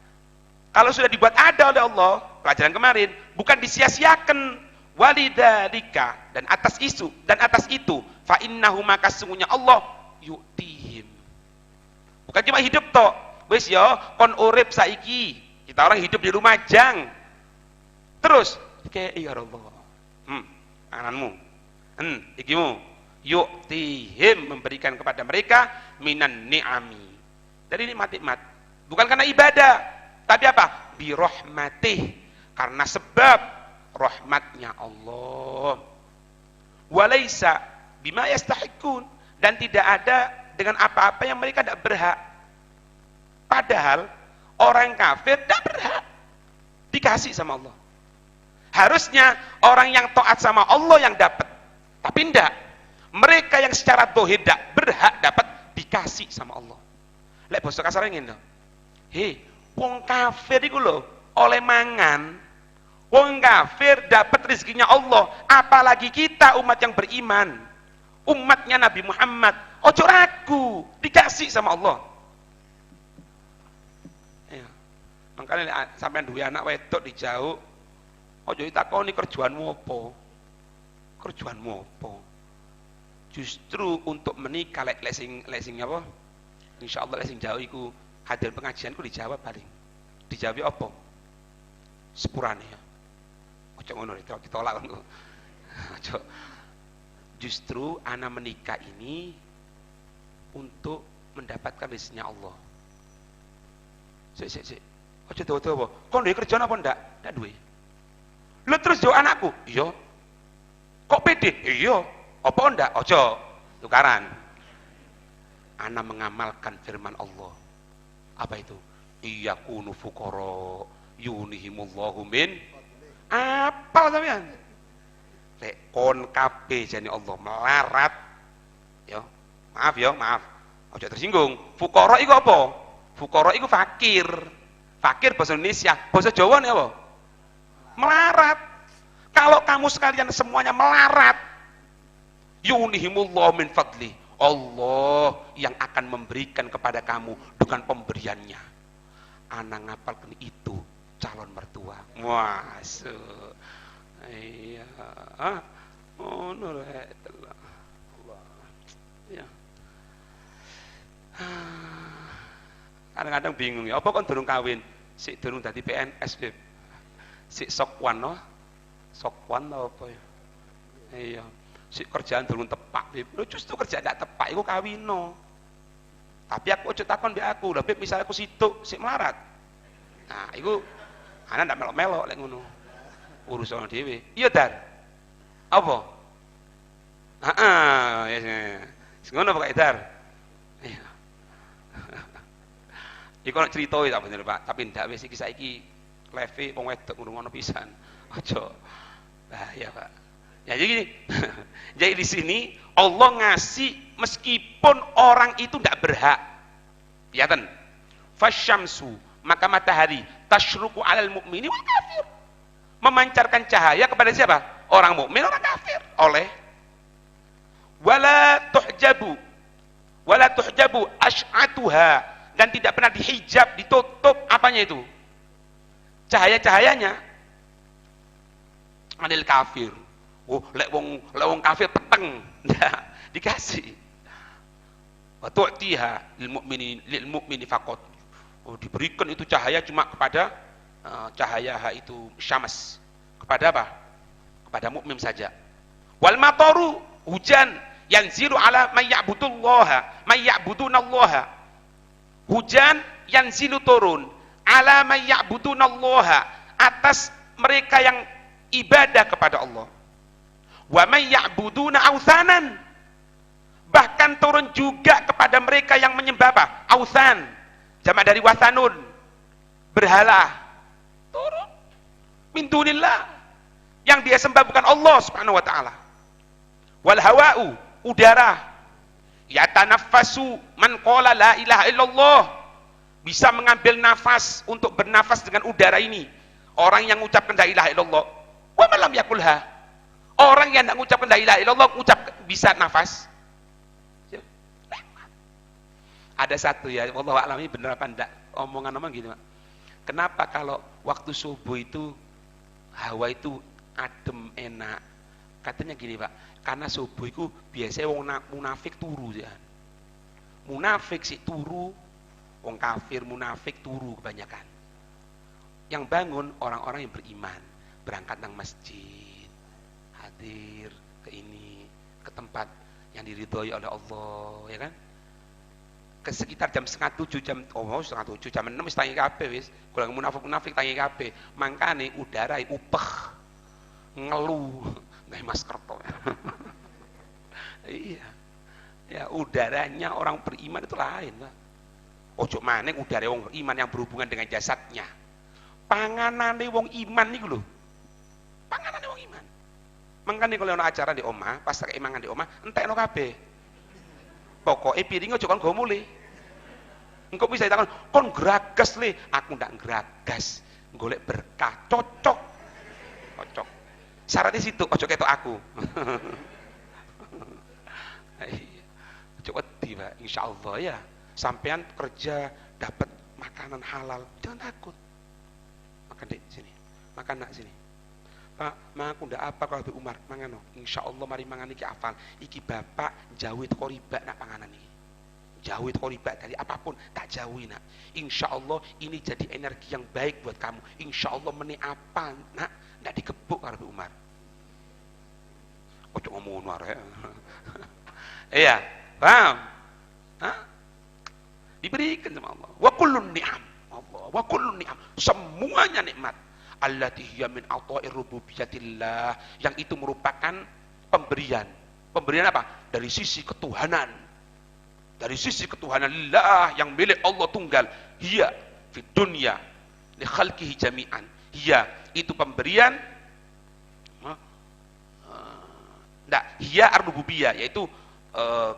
kalau sudah dibuat ada oleh Allah, pelajaran kemarin, bukan disia-siakan. Walidzalika, dan atas itu fa innahu, maka sesungguhnya Allah yu'tihim, bukan cuma hidup toh, wis ya kon urip saiki, kita orang hidup di Lumajang terus kayak ya Allah, anganmu, ikimu, yu'tihim, memberikan kepada mereka minan ni'ami, dari nikmat-nikmat, bukan karena ibadah, tapi apa? Bi rahmatih, karena sebab rahmatnya Allah. Walaisa bima yastahiqun, dan tidak ada dengan apa-apa yang mereka tidak berhak. Padahal orang kafir tidak berhak dikasih sama Allah. Harusnya orang yang taat sama Allah yang dapat, tapi tidak. Mereka yang secara zahir tidak berhak dapat dikasih sama Allah. Lek basa kasar ngene. Hei, wong kafir iku lho oleh mangan. Wong kafir dapat rezekinya Allah, apalagi kita umat yang beriman, umatnya Nabi Muhammad. Ojo ragu, dikasih sama Allah. Ya. Makanya sampean duwe anak wedok dijauh, ojo ditakoni kerjaanmu apa? Kerjaanmu apa? Justru untuk menikah lek sing apa? Insyaallah lek sing jauh iku hadir pengajianku dijawab paling. Dijawab apa? Sepurane ya. Ojo ngono ditolak ngono. Ojo. Justru ana menikah ini untuk mendapatkan rizkinya Allah. Sik. Ojo dawa-dawa. Kon duwe kerjaan apa ndak? Ndak duwe. Lu terus yo anakku? Iya. Kok pede? Iya. Apa ndak? Ojo. Tukaran. Ana mengamalkan firman Allah. Apa itu? Iyakunu fuqara yunihimullahu min. Apa sampean? Lek kon kabeh jane Allah melarat. Yo. Maaf. Ojo tersinggung. Fuqara iku apa? Fuqara iku fakir. Fakir bahasa Indonesia, bahasa Jawa nih apa? Melarat. Kalau kamu sekalian semuanya melarat, yunihimullahu min fadli. Allah yang akan memberikan kepada kamu dengan pemberiannya. Ana ngapalkan itu calon mertua. Masuk. Iya. Oh, nurut Allah. Ya. Kadang-kadang bingung ya, apa kon durung kawin? Sik durung dadi PNS, Beb. Sik sokwan no. Sokwan apa ya? Iya. Sik kerjaan durung tepak, Beb. Lho justru kerjaan gak tepak iku kawino. Tapi aku ojo takon mbek aku, lha Beb misalnya aku situk sik melarat. Nah, iku ana ndak melok-melok lek ngono. Urusan dhewe. Iya, Dar. Apa? Heeh, ya. Ngono pokoke, Dar. Iya. Iku nek crita tak bener, Pak, tapi ndak wis iki saiki leve wong wedok ngono pisan. Aja. Bahaya, Pak. Ya jadi gini. Jadi di sini Allah ngasih meskipun orang itu ndak berhak. Ya kan? Fasyamsu, maka matahari tasyruqu 'alal mu'mini wal kafir. Memancarkan cahaya kepada siapa? Orang mukmin, orang kafir. Oleh wala tuhjabu asy'atuha, dan tidak pernah dihijab, ditutup apanya itu? Cahaya-cahayanya anil kafir. Oh, lek wong kafir peteng. Nah, dikasih. Wa tu'tiha lil mu'mini faqat. Oh, diberikan itu cahaya cuma kepada cahaya itu syams. Kepada apa? Kepada mukmin saja. Wal mataru, hujan yanzilu ala may ya'budunallaha. Hujan yanzilu turun ala may ya'budunallaha, atas mereka yang ibadah kepada Allah. Wa may ya'buduna authanan, bahkan turun juga kepada mereka yang menyembah apa? Authan, jamak dari wathanun, berhala. Turun min dunillah, yang dia sembah bukan Allah Subhanahu wa taala. Wal hawa'u, udara, yatanaffasu man qala la ilaha illallah, bisa mengambil nafas untuk bernafas dengan udara ini orang yang mengucapkan la ilaha illallah. Wa man lam yakulha, orang yang tidak mengucapkan la ilaha illallah ucap bisa nafas. Ada satu ya, wallahu a'lam ini benar apa enggak, omongan gini, Pak. Kenapa kalau waktu subuh itu hawa itu adem enak? Katanya gini, Pak, karena subuh itu biasanya wong munafik turu ya. Munafik sih turu, wong kafir munafik turu kebanyakan. Yang bangun orang-orang yang beriman, berangkat nang masjid, hadir ke ini, ke tempat yang diridhoi oleh Allah, ya kan? Ke sekitar jam 6:30, jam 6:30, jam 6 wis tangi kabeh wis. Golongan munafik tangi kabeh. Mangkane udara upeh, ngeluh, gawe masker to. Iya. Ya, udaranya orang beriman itu lain, Pak. Ojo maneh udara wong beriman yang berhubungan dengan jasadnya. Panganane wong iman niku lho. Panganane wong iman. Mangkane kalau ana acara di omah, pas tak mangan di omah, entekno kabeh. Pokoke piring aja kon go mulih. Engko bisa ditakon, kon gragas le, aku ndak gragas. Golek berkah, cocok. Cocok. Syaratnya situ, ojo ketok aku. Coba tiba, insyaallah ya. Sampean kerja dapat makanan halal, jangan takut. Makan dek sini, makan nak sini. Pak, mak aku ndak apa kalau Abi Umar mangan no. Insyaallah mari mangan iki afal. Iki bapak jauh teko riba nak panganan iki. jauhi toko riba, dari apapun tak jauhi nak. Insya Allah ini jadi energi yang baik buat kamu. Insya Allah meneh apa nak, ndak dikebuk karo Umar. Ojo ngomong ngono arek. Iya, paham? Hah? Diberikan sama Allah. Wa kullun ni'am. Allah, wa kullun ni'am. Semuanya nikmat. Allati hiya min ata'ir rububiyatillah, yang itu merupakan pemberian. Pemberian apa? Dari sisi ketuhanan. Dari sisi ketuhanan lillah, yang milik Allah tunggal. Hiya fid dunya li khalqihi jami'an. Hiya itu pemberian hiya ar-rububiyah, yaitu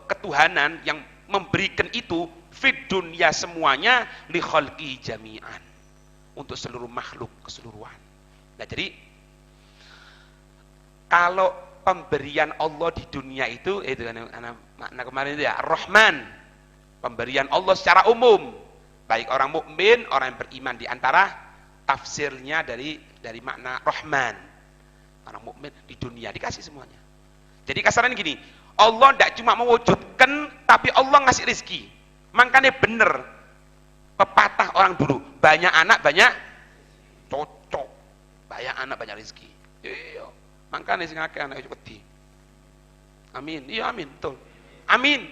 ketuhanan yang memberikan itu fid dunya semuanya li khalqihi jami'an, untuk seluruh makhluk keseluruhan. Nah, jadi kalau pemberian Allah di dunia itu kan makna kemarin itu ya, Rahman, pemberian Allah secara umum, baik orang mukmin, orang yang beriman, di antara tafsirnya dari makna Rahman, orang mukmin di dunia dikasih semuanya. Jadi kasarannya gini, Allah tidak cuma mewujudkan, tapi Allah ngasih rezeki. Makanya bener pepatah orang dulu, banyak anak banyak cocok, banyak anak banyak rezeki. Iya, makanya sing akeh anak itu wedi. Amin. Iya amin, betul. Amin.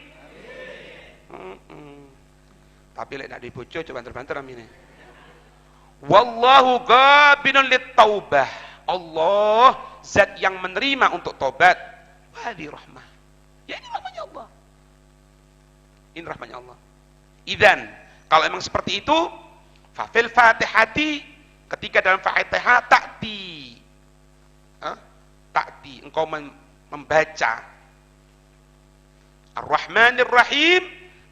Tapi lek nak dibojo coba banter-banter amin. Wallahu ghabinun lit-taubah. Allah zat yang menerima untuk tobat. Wadi rahmah. Ya ini rahmatnya Allah. Ini rahmatnya Allah. Idzan, kalau emang seperti itu, fafil fatihati, ketika dalam Fatihah takti, engkau membaca Ar-Rahmanir Rahim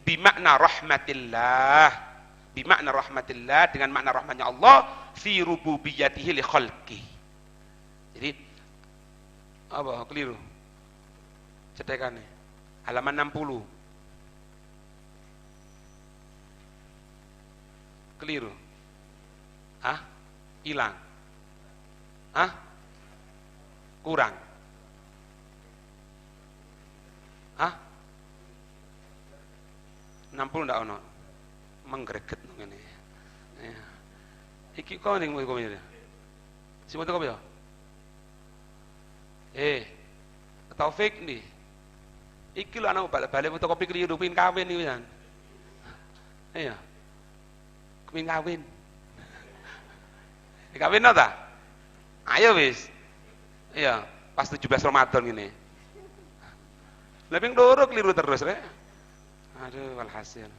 bimakna rahmatillah, bimakna rahmatillah, dengan makna rahmatnya Allah fi rububiyatihi li khalqi. Jadi apa keliru cetekannya halaman 60 keliru, hilang, kurang, 60 ndak ono, menggreget ngene. Ya. Iki kok ning kowe iki. Si foto kopi ya? Taufik nih. Iki lho anak balik fotokopi keliru pin kawin iki kan. Iya. Kepin kawin. Kawin ta? Ayo wis. Iya, pas 17 Ramadan ngene. Lah ping loro keliru terus rek. Aduh, walhasil.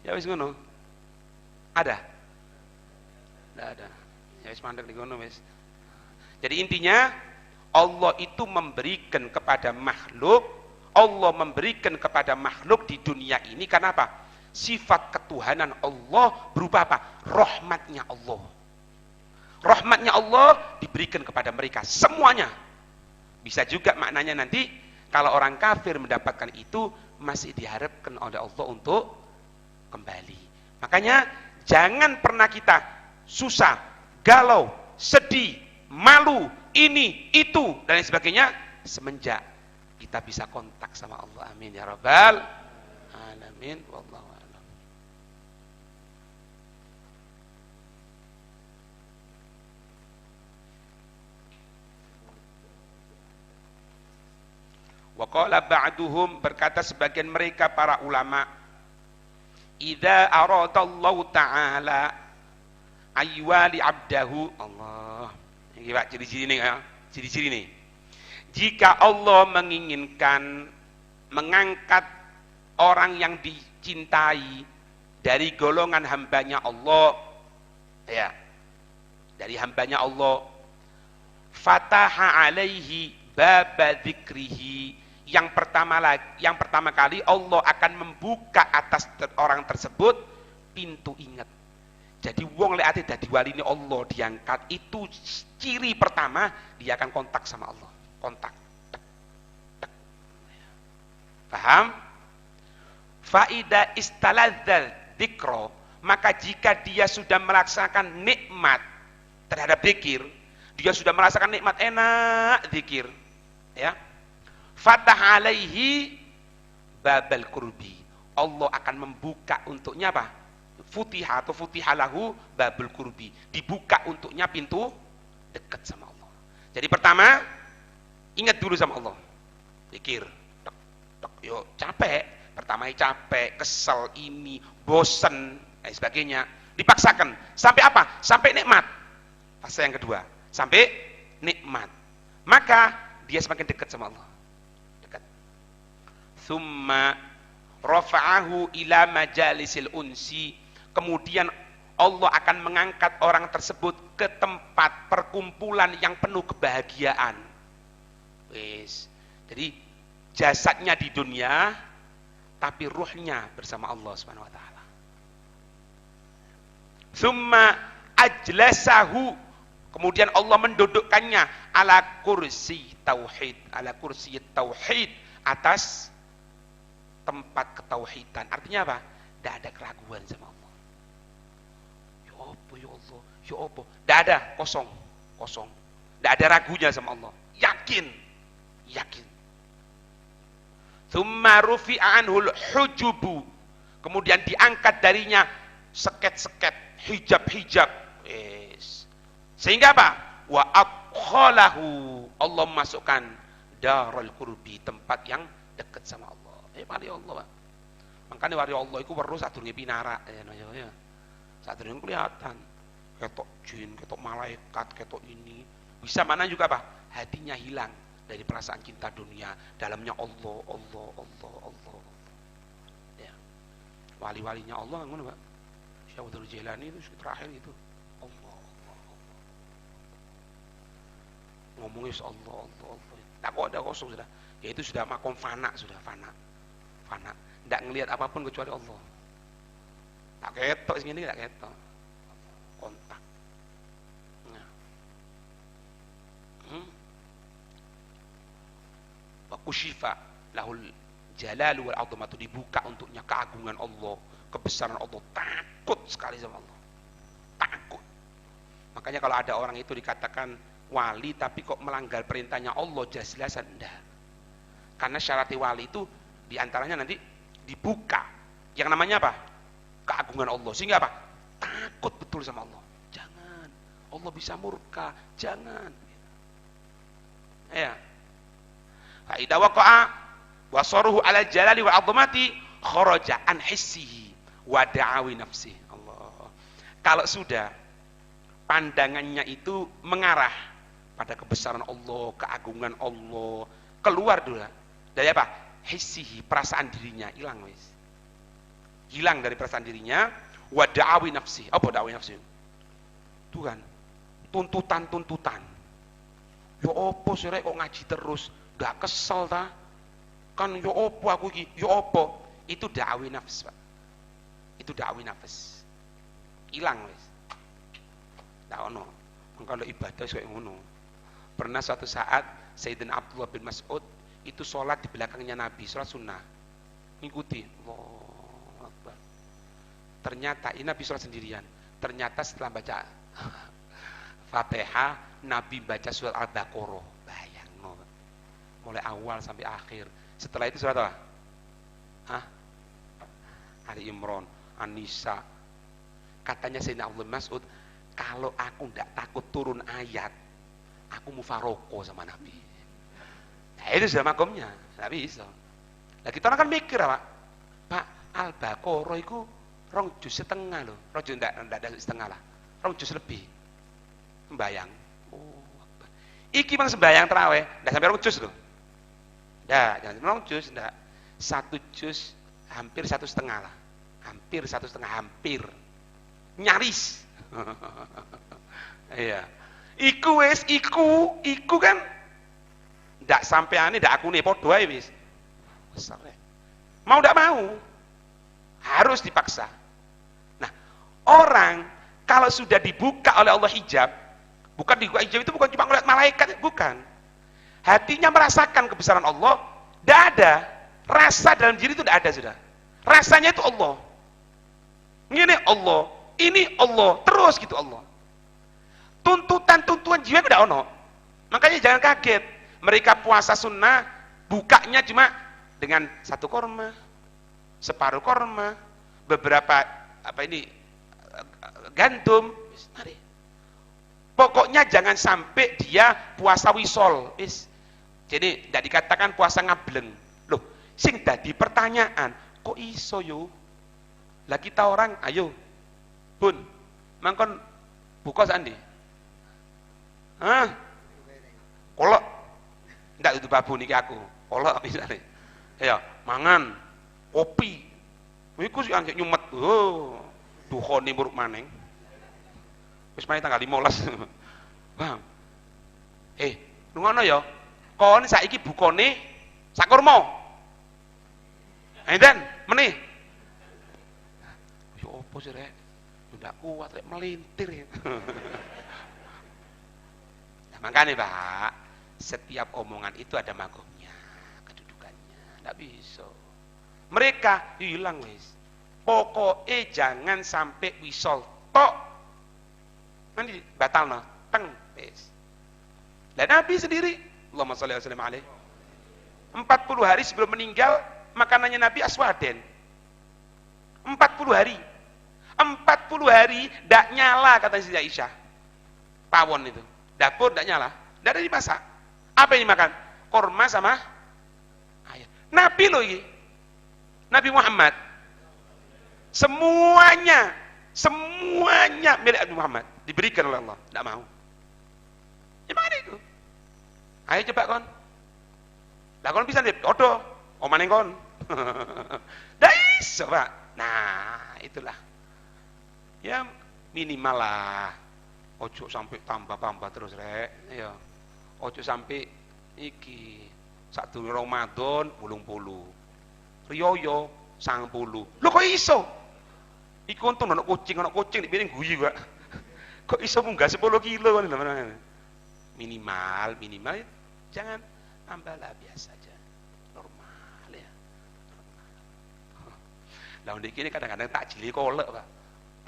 Ya wis ngono. Ada? Enggak ada. Ya wis mandek di ngono wis. Jadi intinya Allah itu memberikan kepada makhluk, Allah memberikan kepada makhluk di dunia ini karena apa? Sifat ketuhanan Allah berupa apa? Rahmatnya Allah. Rahmatnya Allah diberikan kepada mereka semuanya. Bisa juga maknanya nanti kalau orang kafir mendapatkan itu masih diharapkan oleh Allah untuk kembali. Makanya jangan pernah kita susah, galau, sedih, malu, ini, itu, dan lain sebagainya semenjak kita bisa kontak sama Allah. Amin ya rabbal alamin. Wallahu a'lam. Wa qala ba'duhum, berkata sebagian mereka para ulama, idza aradallahu ta'ala ayyali abdahu, Allah ini Pak, ciri-ciri nih ya, ciri-ciri nih. Jika Allah menginginkan mengangkat orang yang dicintai dari golongan hambanya Allah, ya, dari hambanya Allah, fataha alaihi baba dzikrihi, yang pertama kali Allah akan membuka atas orang tersebut pintu ingat. Jadi wong lek ate dadi waline Allah diangkat, itu ciri pertama dia akan kontak sama Allah. Kontak. Paham? Faida istaladzal dzikra, maka jika dia sudah melaksanakan nikmat terhadap zikir, dia sudah merasakan nikmat enak zikir, ya. Fatah alaihi babal kurbi, Allah akan membuka untuknya apa? Futiha atau futihalahu babul kurbi. Dibuka untuknya pintu dekat sama Allah. Jadi pertama, ingat dulu sama Allah. Pikir, yuk capek. Pertama capek, kesel, ini, bosen, dan sebagainya. Dipaksakan. Sampai apa? Sampai nikmat. Fase yang kedua. Sampai nikmat. Maka dia semakin dekat sama Allah. Dekat. Thumma rafa'ahu ila majalisil unsi. Kemudian Allah akan mengangkat orang tersebut ke tempat perkumpulan yang penuh kebahagiaan. Wis. Jadi jasadnya di dunia, tapi ruhnya bersama Allah Subhanahu wa taala. Summa ajlasahu, kemudian Allah mendudukkannya ala kursi tauhid, atas tempat ketauhidan. Artinya apa? Tidak ada keraguan sama Allah. Ya apa ya Allah, ya apa? Tidak ada, kosong. Tidak ada ragunya sama Allah. Yakin. Tsumma rufi'a anhul hujubu, kemudian diangkat darinya seket-seket, hijab-hijab. Sehingga apa? Wa adkhalahu, Allah masukkan darul qurbi, tempat yang dekat sama Allah. Wali Allah, Pak. Makanya wali Allah itu weruh sadurunge pinara ya. Sadurunge kelihatan. Ketok jin, ketok malaikat, ketok ini. Bisa mana juga apa? Hatinya hilang dari perasaan cinta dunia, dalamnya Allah. Ya. Wali-walinya Allah ngono, Pak. Syekh Abdul Jailani itu terakhir itu Allah. Ngomongnya Allah. Tak kok ada kosong sudah. Ya itu sudah makom fana, fana. Tidak ngelihat apapun kecuali Allah. Tak ketok sini, tak ketok. Kontak. Nah. Wa kushifa lahul jalalu wal azamatu, dibuka untuknya keagungan Allah, kebesaran Allah. Takut sekali sama Allah. Takut. Makanya kalau ada orang itu dikatakan wali tapi kok melanggar perintahnya Allah, jelas-jelasan enggak. Karena syarat wali itu diantaranya nanti dibuka yang namanya apa? Keagungan Allah. Sehingga apa? Takut betul sama Allah. Jangan. Allah bisa murka. Jangan. Ya. Fa idza waqa'a wa saruhu 'ala jalali wa 'azamati kharaja an hissihi wa da'awi nafsihi. Allah. Kalau sudah pandangannya itu mengarah pada kebesaran Allah, keagungan Allah, keluar dulu dari apa? Hissihi, perasaan dirinya hilang, wis. Hilang dari perasaan dirinya, wa da'awi nafsihi. Apa da'awi nafsihi? Itu kan tuntutan. Ya apa sih rek kok ngaji terus? Gak kesel ta? Kan ya apa aku iki? Ya apa? Itu da'awi nafs, Pak. Itu da'awi nafs. Hilang wis. Ndak ono. Kalau ibadah kayak ngono. Pernah suatu saat Sayyidina Abdullah bin Mas'ud itu sholat di belakangnya Nabi, sholat sunnah. Ngikuti. Allahu Akbar. Ternyata ini Nabi sholat sendirian. Ternyata setelah baca Fatihah, Nabi baca surat Al-Baqarah. Bayang no. Mulai awal sampai akhir. Setelah itu surat apa? Ali Imran, An-Nisa. Katanya Sayyidina Abdullah bin Mas'ud, kalau aku tidak takut turun ayat, aku mufaroko sama Nabi. Nah, itu sudah makomnya, tidak bisa. Nah, kita orang kan mikir, Pak, Al-Baqarah itu 2 juz setengah loh. 2 juz tidak ada setengah lah. 2 juz lebih. Sembayang. Oh, iki bang sembayang terawih, tidak sampai 2 juz loh. Tidak, jangan 2 juz, tidak. 1 juz hampir 1,5 lah. Hampir 1,5, hampir. Nyaris. Iya. Iku kan ndak sampeane ndak akune padha ae wis. Mau ndak mau harus dipaksa. Nah, orang kalau sudah dibuka oleh Allah hijab, bukan dibuka hijab itu bukan cuma ngeliat malaikat, bukan. Hatinya merasakan kebesaran Allah, ndak ada. Rasa dalam diri itu ndak ada sudah. Rasanya itu Allah. Ini Allah, terus gitu Allah. Tuntutan jiwa tidak ono. Makanya jangan kaget. Mereka puasa sunnah, bukanya cuma dengan 1 korma. separuh korma, beberapa gandum. Mari. Pokoknya jangan sampai dia puasa wisol. Jadi tidak dikatakan puasa ngableng. Loh, sing dadi pertanyaan, kok iso yo? Lah kita orang, ayo, Bun, mangkon buka sandi. Hah? Kolok. Ndak itu babu niki aku. Kolok misalnya. Ya, mangan, kopi. Iku sing anjek nyumet. Oh, dukhone buruk maneng. Wis main tanggal 15. Bang. Lungono ya. Kon saiki bukane sak kurma. Enten meneh. Yo opo sih rek? Ndak kuat rek melintir. Nah, makanya Pak, setiap omongan itu ada magomnya, kedudukannya. Ndak bisa. Mereka hilang wis. Pokoknya jangan sampai wisol tok. Nanti batal teng wis. Dan Nabi sendiri, Allahumma sholli alaihi 40 hari sebelum meninggal, makanannya Nabi aswaden. 40 hari. 40 hari ndak nyala kata Siti Aisyah. Pawon itu. Dapur ndak nyala, ndak ada dimasak. Apa yang dimakan? Korma sama ayam. Nabi loh ini. Nabi Muhammad. Semuanya milik Nabi Muhammad diberikan oleh Allah, ndak mau. Gimana itu? Ayo coba kon. Lah kon bisa ndek odo, omane kon. Dah iso, Pak. Nah, itulah. Ya minimal lah. Ojo sampai tambah-tambah terus rek. Ya. Ojo sampai iki sadurunge Ramadan 80. Riyoyo 90. Lho kok iso? Iku untung ana kucing di piring guyu, Pak. Kok iso munggah 10 kilo kan lho. Minimal jangan tambahlah biasa aja. Normal ya. Lah ndek kene kadang-kadang takjil kolek, Pak.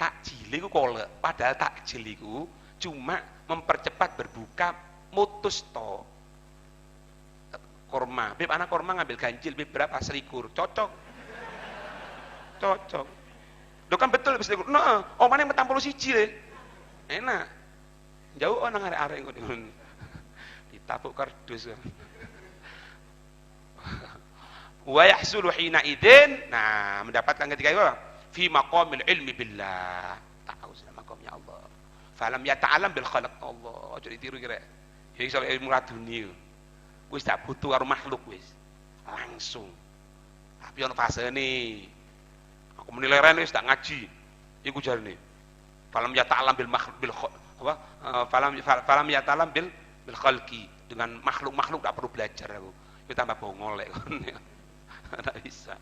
Takjil iku kolek, padahal takjil iku cuma mempercepat berbuka, mutus to. Korma, beb anak korma ngambil ganjil beb berapa? 1.000. Cocok. Lho kan betul wis selikur. Nah, omane 41 le. Enak. Jauh nang arek-arek ngono. Ditapuk kardus. Wa yahsulu hina idzin. Nah, mendapatkan ketika itu fi maqamil ilmi billah. Tahu sudah maqamnya Allah. Falam yata'alam bil khalaq Allah. Aja ditiru kira. Ya iso ilmu dunia. Wis tak butuh karo makhluk wis. Langsung. Tapi ono fasene. Aku menilai rene wis tak ngaji. Iku jarine. Falam yata'alam bil makhluk bil apa? Falam yata'alam bil khalqi. Dengan makhluk-makhluk tak perlu belajar aku. Itu tambah bongol lek kon. Tak bisa.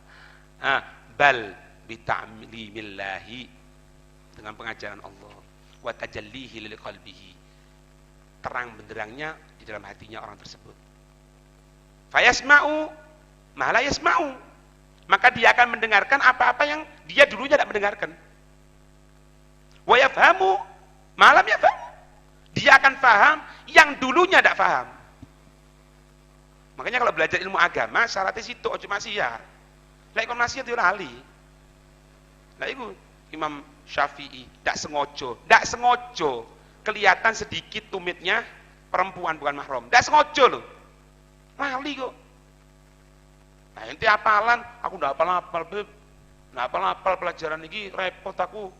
Bal bi ta'limillahi, dengan pengajaran Allah. Wa tajallihi lil qalbihi, terang benderangnya di dalam hatinya orang tersebut. Fayasma'u ma la yasma'u, maka dia akan mendengarkan apa-apa yang dia dulunya tidak mendengarkan. Wa yafhamu ma lam yafham, dia akan paham yang dulunya tidak paham. Makanya kalau belajar ilmu agama syaratnya situ ojo maksiat. Lek kon maksiat yo lali. Lah iku Imam Syafi'i ndak sengaja kelihatan sedikit tumitnya perempuan bukan mahram. Ndak sengaja lho. Lali kok. Nah, ente apalan, aku ndak apal-apal, Beb. Ndak apal-apal pelajaran iki repot aku.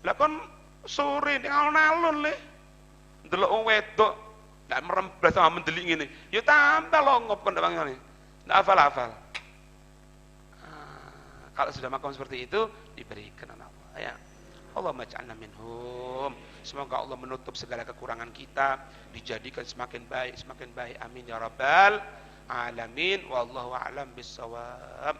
Lah kon sore ning alun-alun le. Ndelok wong wedok ndak merembes sama mendelik ngene. Ya tambah longop kon ndak ngene. Ndak hafal-hafal. Kalau sudah makom seperti itu diberikan Allah ya. Allahumma ja'alna minhum. Semoga Allah menutup segala kekurangan kita, dijadikan semakin baik. Amin ya rabbal alamin. Wallahu a'lam bissawab.